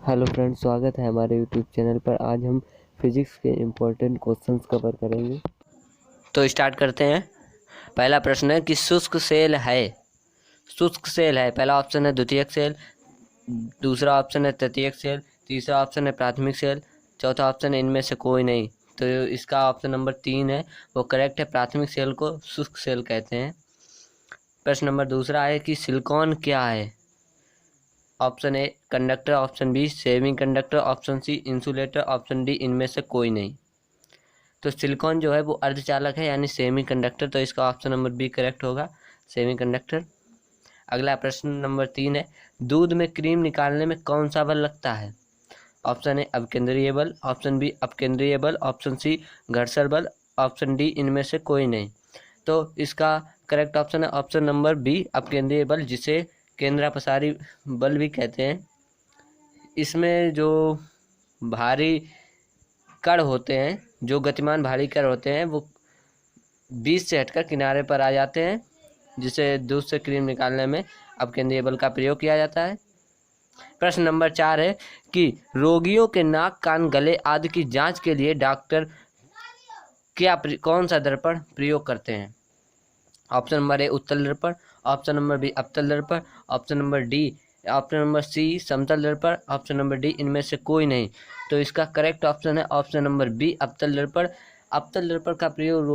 Hello friends, स्वागत है हमारे यूट्यूब चैनल पर। आज हम फिजिक्स के इम्पोर्टेंट क्वेश्चंस कवर करेंगे। तो स्टार्ट करते हैं। पहला प्रश्न है कि शुष्क सेल है। शुष्क सेल है, पहला ऑप्शन है द्वितीयक सेल, दूसरा ऑप्शन है तृतीयक सेल, तीसरा ऑप्शन है प्राथमिक सेल, चौथा ऑप्शन है इनमें से कोई नहीं। तो इसका ऑप्शन नंबर 3 है, वो करेक्ट है। प्राथमिक सेल को शुष्क सेल कहते हैं। प्रश्न नंबर दूसरा है कि सिलिकॉन क्या है। Option A conductor, option B semiconductor, option C insulator, option D इनमें से कोई नहीं। तो सिलिकॉन जो है वो अर्धचालक है, यानी सेमी कंडक्टर। तो इसका ऑप्शन नंबर बी करेक्ट होगा, सेमी कंडक्टर। अगला प्रश्न नंबर 3 है, दूध में क्रीम निकालने में कौन सा बल लगता है। ऑप्शन ए अपकेंद्रीय बल, ऑप्शन बी अपकेंद्रीय बल, ऑप्शन सी घर्षण बल, ऑप्शन डी इनमें से कोई नहीं। तो इसका करेक्ट ऑप्शन है ऑप्शन नंबर बी अपकेंद्रीय बल, जिसे केंद्रापसारी बल भी कहते हैं। इसमें जो भारी कण होते हैं, जो गतिमान भारी कण होते हैं, वो बीच से हटकर किनारे पर आ जाते हैं, जिसे दूध से क्रीम निकालने में अपकेंद्रीय बल का प्रयोग किया जाता है। प्रश्न नंबर 4 है कि रोगियों के नाक, कान, गले आदि की जांच के लिए डॉक्टर कौन सा दर्पण प्रयोग करते हैं। ऑप्शन नंबर ए उत्तल दर्पण, ऑप्शन नंबर बी अवतल दर्पण, ऑप्शन नंबर सी समतल दर्पण, ऑप्शन नंबर डी इनमें से कोई नहीं। तो इसका करेक्ट ऑप्शन है ऑप्शन नंबर बी अवतल दर्पण। अवतल दर्पण का प्रयोग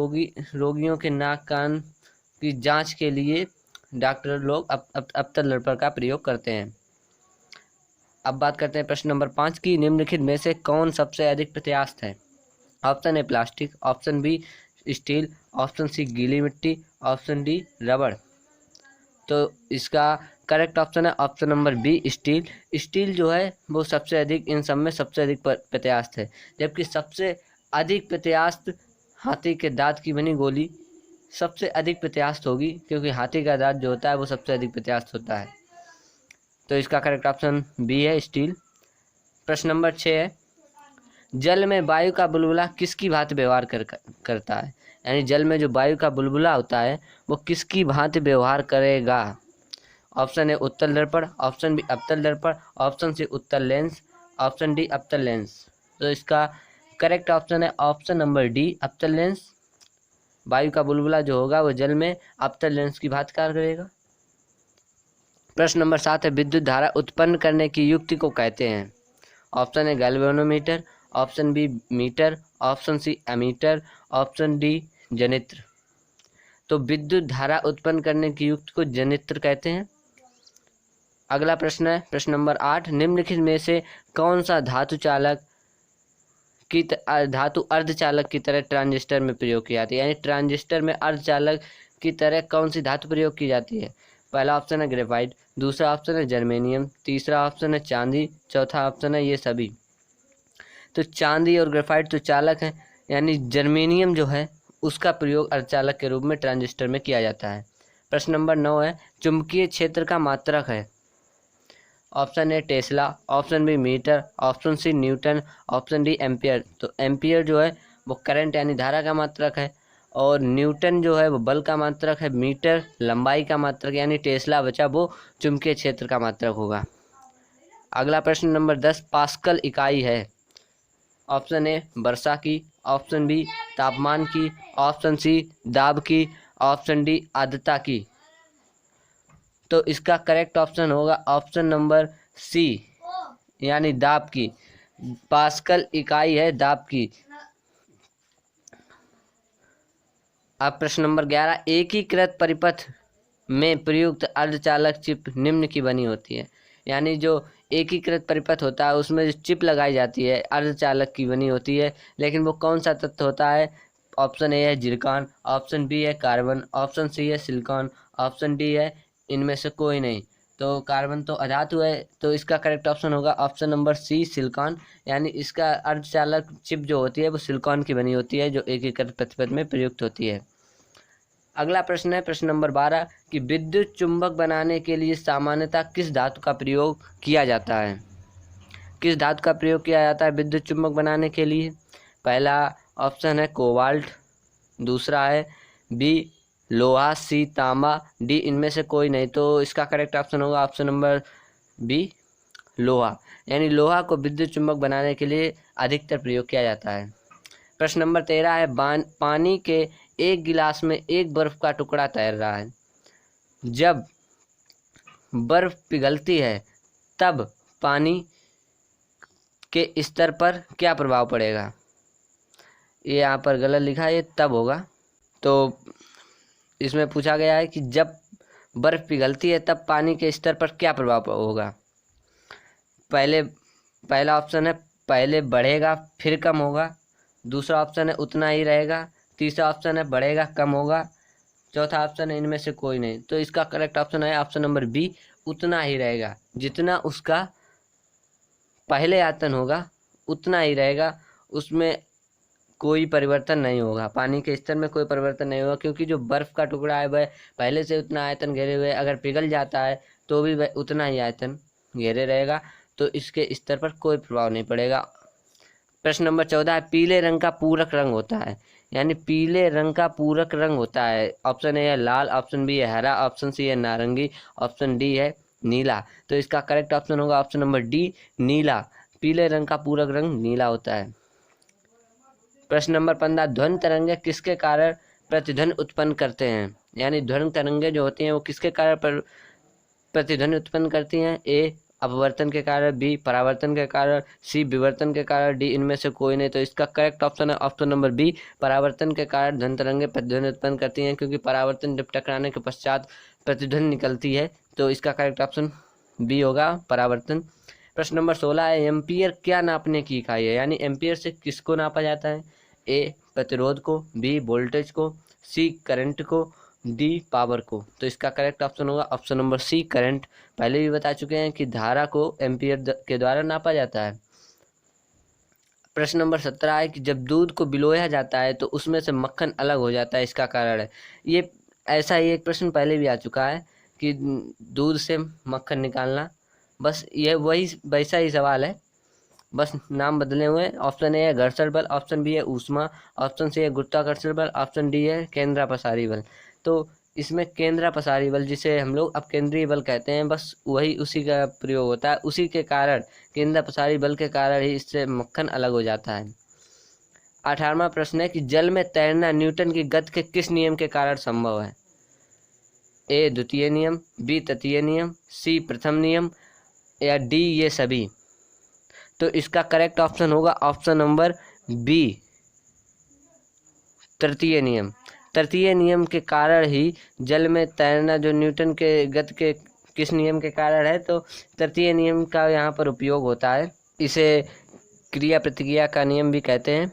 रोगियों के नाक, कान की जांच के लिए डॉक्टर लोग अवतल दर्पण का प्रयोग करते हैं। अब बात करते हैं प्रश्न नंबर 5 की, निम्नलिखित में से कौन सबसे अधिक प्रत्यास्थ है। Option A plastic, option B steel, option C गीली मिट्टी, ऑप्शन डी रबड़। तो इसका करेक्ट ऑप्शन है option number B steel. Steel जो है वो सबसे अधिक, इन सब में सबसे अधिक प्रत्यास्थ है, जबकि सबसे अधिक प्रत्यास्थ हाथी के दांत की बनी गोली सबसे अधिक प्रत्यास्थ होगी, क्योंकि हाथी का दांत जो होता है वो सबसे अधिक प्रत्यास्थ होता है। तो इसका करेक्ट ऑप्शन बी है स्टील। प्रश्न नंबर 6 है, जल में वायु का बुलबुला किसकी भांति व्यवहार करता है। यानी जल में जो वायु का बुलबुला होता है वो किसकी भांति व्यवहार करेगा। ऑप्शन ए उत्तल दर्पण, ऑप्शन बी अवतल दर्पण, ऑप्शन सी उत्तल लेंस, ऑप्शन डी अवतल लेंस। तो इसका करेक्ट ऑप्शन है ऑप्शन नंबर डी अवतल लेंस। वायु का बुलबुला जो होगा वो जल में अवतल लेंस की भांति कार्य करेगा। प्रश्न नंबर 7 है, विद्युत धारा उत्पन्न करने की युक्ति को कहते हैं। Option A galvanometer, option B metre, option C ammeter, option D जनित्र। तो विद्युत धारा उत्पन्न करने की युक्ति को जनित्र कहते हैं। अगला प्रश्न है प्रश्न नंबर 8, निम्नलिखित में से कौन सा धातु अर्धचालक की तरह ट्रांजिस्टर में प्रयोग की जाती है। यानी ट्रांजिस्टर में अर्धचालक की तरह कौन सी धातु प्रयोग की जाती है। पहला ऑप्शन है ग्रेफाइट, दूसरा ऑप्शन है जर्मेनियम, तीसरा ऑप्शन है चांदी, चौथा ऑप्शन है ये सभी। तो चांदी और ग्रेफाइट तो चालक हैं, यानी जर्मेनियम जो है उसका प्रयोग अर्धचालक के रूप में ट्रांजिस्टर में किया जाता है। प्रश्न नंबर 9 है, चुंबकीय क्षेत्र का मात्रक है। Option A tesla, option B metre, option C newton, option D ampere. तो एम्पियर जो है वो करंट यानी धारा का मात्रक है, और न्यूटन जो है वो बल का मात्रक है, मीटर लंबाई का मात्रक, यानी टेस्ला बचा वो चुंबकीय क्षेत्र का मात्रक होगा। अगला प्रश्न नंबर 10, पास्कल इकाई है। ऑप्शन ए वर्षा की, ऑप्शन बी तापमान की, ऑप्शन सी दाब की, ऑप्शन डी आर्द्रता की। तो इसका करेक्ट ऑप्शन होगा ऑप्शन नंबर सी, यानी दाब की। पास्कल इकाई है दाब की। अब प्रश्न नंबर 11, एकीकृत परिपथ में प्रयुक्त अर्धचालक चिप निम्न की बनी होती है। यानी जो एकीकृत परिपथ होता है उसमें जो चिप लगाई जाती है अर्धचालक की बनी होती है, लेकिन वो कौन सा तत्व होता है। ऑप्शन ए है जिरकॉन, ऑप्शन बी है कार्बन, ऑप्शन सी है सिलिकॉन, ऑप्शन डी है इनमें से कोई नहीं। तो कार्बन तो अधातु है, तो इसका करेक्ट ऑप्शन होगा ऑप्शन नंबर सी सिलिकॉन। यानी इसका अर्धचालक चिप जो होती है वो सिलिकॉन की बनी होती है, जो एकीकृत परिपथ में प्रयुक्त होती है। अगला प्रश्न है प्रश्न नंबर 12 कि विद्युत चुंबक बनाने के लिए सामान्यतः किस धातु का प्रयोग किया जाता है। किस धातु का प्रयोग किया जाता है विद्युत चुंबक बनाने के लिए। पहला ऑप्शन है कोबाल्ट, दूसरा है बी लोहा, सी तांबा, डी इनमें से कोई नहीं। तो इसका करेक्ट ऑप्शन होगा ऑप्शन नंबर बी लोहा, यानी लोहा को विद्युत चुंबक बनाने के लिए अधिकतर प्रयोग किया जाता है। प्रश्न नंबर 13 है, पानी के एक गिलास में एक बर्फ का टुकड़ा तैर रहा है। जब बर्फ पिघलती है तब पानी के स्तर पर क्या प्रभाव पड़ेगा? ये यहाँ पर गलत लिखा है, ये तब होगा। तो इसमें पूछा गया है कि जब बर्फ पिघलती है तब पानी के स्तर पर क्या प्रभाव होगा। पहला ऑप्शन है पहले बढ़ेगा फिर कम होगा, दूसरा ऑप्शन है उतना ही रहेगा, तीसरा ऑप्शन है बढ़ेगा कम होगा, चौथा ऑप्शन है इनमें से कोई नहीं। तो इसका करेक्ट ऑप्शन है ऑप्शन नंबर बी, उतना ही रहेगा। जितना उसका पहले आयतन होगा उतना ही रहेगा, उसमें कोई परिवर्तन नहीं होगा, पानी के स्तर में कोई परिवर्तन नहीं होगा, क्योंकि जो बर्फ़ का टुकड़ा है वह पहले से उतना आयतन घेरे हुए, अगर पिघल जाता है तो भी वह उतना ही आयतन घेरे रहेगा, तो इसके स्तर पर कोई प्रभाव नहीं पड़ेगा। प्रश्न नंबर 14 है, पीले रंग का पूरक रंग होता है, यानी पीले रंग का पूरक रंग होता है। ऑप्शन ए है लाल, ऑप्शन बी है हरा, ऑप्शन सी है नारंगी, ऑप्शन डी है नीला। तो इसका करेक्ट ऑप्शन होगा ऑप्शन नंबर डी, नीला। पीले रंग का पूरक रंग नीला होता है। प्रश्न नंबर 15, ध्वनि तरंगे किसके कारण प्रतिध्वनि उत्पन्न करते हैं, यानी ध्वनि तरंगे जो होती हैं वो किसके कारण प्रतिध्वनि उत्पन्न करती हैं? ए अपवर्तन के कारण, बी परावर्तन के कारण, सी विवर्तन के कारण, डी इनमें से कोई नहीं। तो इसका करेक्ट ऑप्शन है ऑप्शन नंबर बी, परावर्तन के कारण ध्वनि तरंगे प्रतिध्वनि उत्पन्न करती हैं, क्योंकि परावर्तन जब टकराने के पश्चात प्रतिध्वनि निकलती है। तो इसका करेक्ट ऑप्शन बी होगा, परावर्तन। प्रश्न नंबर 16 है, एम्पियर क्या नापने की इकाई है, यानी एम्पियर से किसको नापा जाता है? ए प्रतिरोध को, बी वोल्टेज को, सी करंट को, डी पावर को। तो इसका करेक्ट ऑप्शन होगा ऑप्शन नंबर सी, करंट। पहले भी बता चुके हैं कि धारा को एम्पियर के द्वारा नापा जाता है। प्रश्न नंबर 17 है कि जब दूध को बिलोया जाता है तो उसमें से मक्खन अलग हो जाता है, इसका कारण है। ये ऐसा ही एक प्रश्न पहले भी आ चुका है कि दूध से मक्खन निकालना, बस ये वही वैसा ही सवाल है, बस नाम बदले हुए। ऑप्शन ए है घर्षण बल, ऑप्शन बी है ऊष्मा, ऑप्शन सी है गुरुत्वाकर्षण बल, ऑप्शन डी है केंद्रापसारी बल। तो इसमें केंद्रापसारी बल, जिसे हम लोग अपकेंद्रीय बल कहते हैं, बस वही उसी का प्रयोग होता है, उसी के कारण केंद्रापसारी बल के कारण ही इससे मक्खन अलग हो जाता है। 18वां प्रश्न है कि जल में तैरना न्यूटन की गति के किस नियम के कारण संभव है? ए द्वितीय नियम, बी तृतीय नियम, सी प्रथम नियम, या डी ये सभी। तो इसका करेक्ट ऑप्शन होगा ऑप्शन नंबर बी, तृतीय नियम। तृतीय नियम के कारण ही जल में तैरना जो न्यूटन के गति के किस नियम के कारण है, तो तृतीय नियम का यहाँ पर उपयोग होता है। इसे क्रिया प्रतिक्रिया का नियम भी कहते हैं।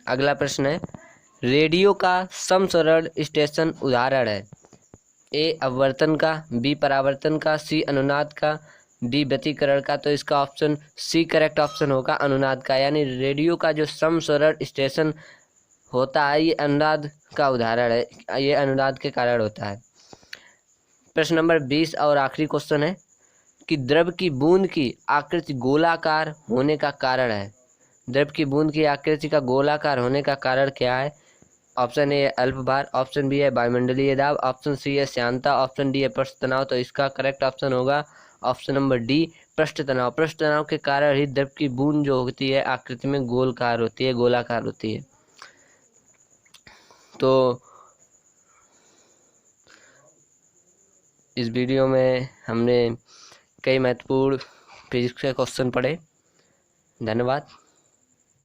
अगला प्रश्न है, रेडियो का समस्वरण स्टेशन उदाहरण है? ए अपवर्तन का, बी परावर्तन का, सी अनुनाद का, डी व्यतिकरण का। तो इसका ऑप्शन सी करेक्ट ऑप्शन होगा, अनुनाद का। यानी रेडियो का जो समस्वरण स्टेशन होता है ये अनुनाद का उदाहरण है, ये अनुनाद के कारण होता है। प्रश्न नंबर 20 और आखिरी क्वेश्चन है कि द्रव की बूंद की आकृति गोलाकार होने का कारण है। द्रव की बूंद की आकृति का गोलाकार होने का कारण क्या है? ऑप्शन ए अल्प भार, ऑप्शन बी है वायुमंडलीय दाब, ऑप्शन सी है श्यानता, ऑप्शन डी है पृष्ठ तनाव। तो इसका करेक्ट ऑप्शन होगा ऑप्शन नंबर डी, पृष्ठ तनाव। पृष्ठ तनाव के कारण ही द्रव की बूंद जो होती है आकृति में गोलाकार होती है। तो इस वीडियो में हमने कई महत्वपूर्ण फिजिक्स के क्वेश्चन पढ़े। धन्यवाद।